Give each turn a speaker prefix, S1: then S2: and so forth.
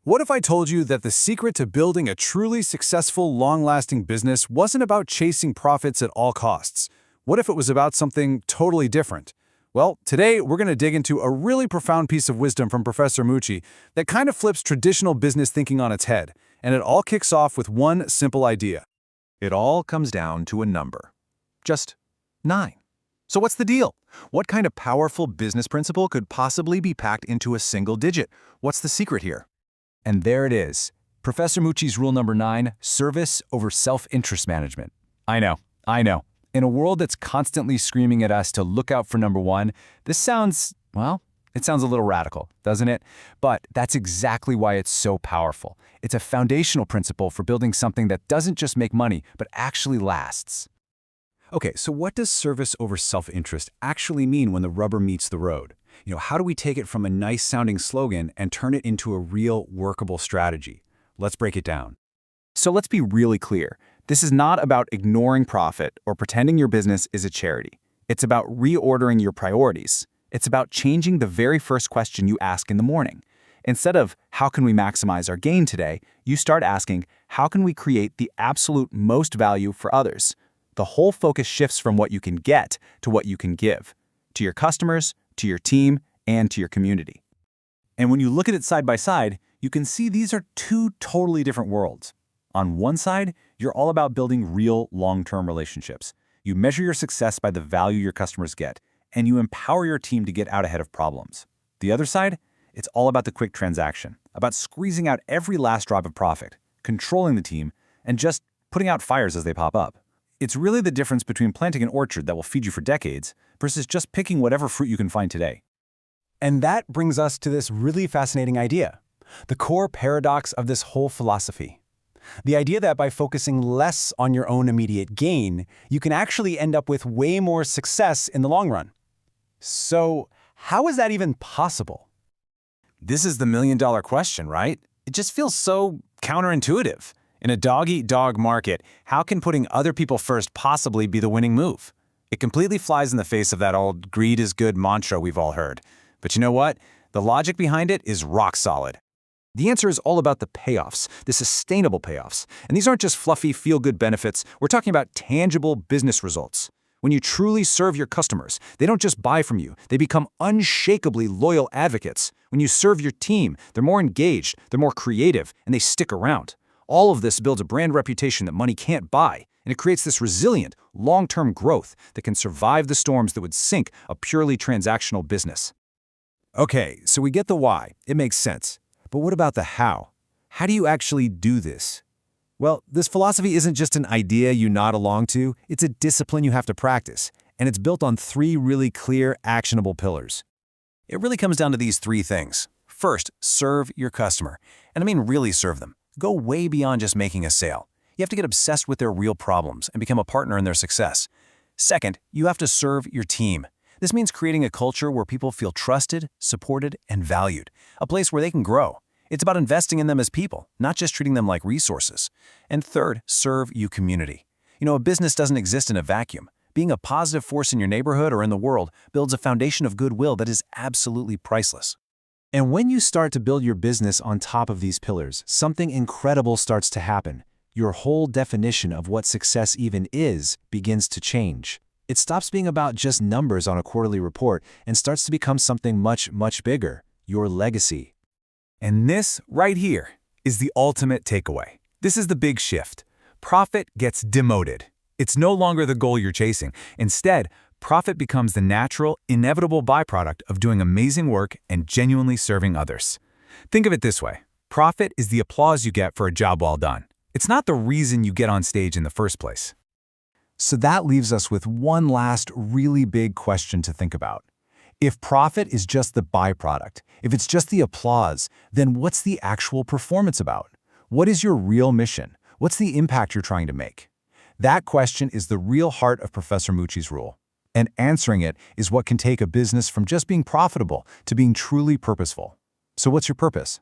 S1: What if I told you that the secret to building a truly successful, long-lasting business wasn't about chasing profits at all costs? What if it was about something totally different? Well, today we're going to dig into a really profound piece of wisdom from Professor Mucci that kind of flips traditional business thinking on its head, and it all kicks off with one simple idea.
S2: It all comes down to a number. Just 9. So what's the deal? What kind of powerful business principle could possibly be packed into a single digit? What's the secret here?
S3: And there it is. Professor Mucci's rule number 9, service over self-interest management. I know. In a world that's constantly screaming at us to look out for number 1, this sounds, well, it sounds a little radical, doesn't it? But that's exactly why it's so powerful. It's a foundational principle for building something that doesn't just make money, but actually lasts.
S1: Okay, so what does service over self-interest actually mean when the rubber meets the road? How do we take it from a nice-sounding slogan and turn it into a real, workable strategy? Let's break it down.
S3: So let's be really clear. This is not about ignoring profit or pretending your business is a charity. It's about reordering your priorities. It's about changing the very first question you ask in the morning. Instead of, how can we maximize our gain today, you start asking, how can we create the absolute most value for others? The whole focus shifts from what you can get to what you can give, to your customers, to your team, and to your community. And when you look at it side by side, you can see these are two totally different worlds. On one side, you're all about building real long-term relationships. You measure your success by the value your customers get, and you empower your team to get out ahead of problems. The other side, it's all about the quick transaction, about squeezing out every last drop of profit, controlling the team, and just putting out fires as they pop up. It's really the difference between planting an orchard that will feed you for decades versus just picking whatever fruit you can find today.
S4: And that brings us to this really fascinating idea, the core paradox of this whole philosophy. The idea that by focusing less on your own immediate gain, you can actually end up with way more success in the long run. So, how is that even possible?
S2: This is the million-dollar question, right? It just feels so counterintuitive. In a dog-eat-dog market, how can putting other people first possibly be the winning move? It completely flies in the face of that old greed is good mantra we've all heard. But you know what? The logic behind it is rock solid.
S1: The answer is all about the payoffs, the sustainable payoffs. And these aren't just fluffy, feel-good benefits. We're talking about tangible business results. When you truly serve your customers, they don't just buy from you. They become unshakably loyal advocates. When you serve your team, they're more engaged, they're more creative, and they stick around. All of this builds a brand reputation that money can't buy, and it creates this resilient, long-term growth that can survive the storms that would sink a purely transactional business. Okay, so we get the why. It makes sense. But what about the how? How do you actually do this? Well, this philosophy isn't just an idea you nod along to, it's a discipline you have to practice, and it's built on 3 really clear, actionable pillars. It really comes down to these 3 things. First, serve your customer. And I mean really serve them. Go way beyond just making a sale. You have to get obsessed with their real problems and become a partner in their success. Second, you have to serve your team. This means creating a culture where people feel trusted, supported, and valued, a place where they can grow. It's about investing in them as people, not just treating them like resources. And third, serve your community. A business doesn't exist in a vacuum. Being a positive force in your neighborhood or in the world builds a foundation of goodwill that is absolutely priceless.
S4: And when you start to build your business on top of these pillars, something incredible starts to happen. Your whole definition of what success even is begins to change. It stops being about just numbers on a quarterly report and starts to become something much, much bigger, your legacy.
S1: And this, right here, is the ultimate takeaway. This is the big shift. Profit gets demoted. It's no longer the goal you're chasing. Instead, profit becomes the natural, inevitable byproduct of doing amazing work and genuinely serving others. Think of it this way. Profit is the applause you get for a job well done. It's not the reason you get on stage in the first place.
S4: So that leaves us with one last really big question to think about. If profit is just the byproduct, if it's just the applause, then what's the actual performance about? What is your real mission? What's the impact you're trying to make? That question is the real heart of Professor Mucci's rule. And answering it is what can take a business from just being profitable to being truly purposeful. So what's your purpose?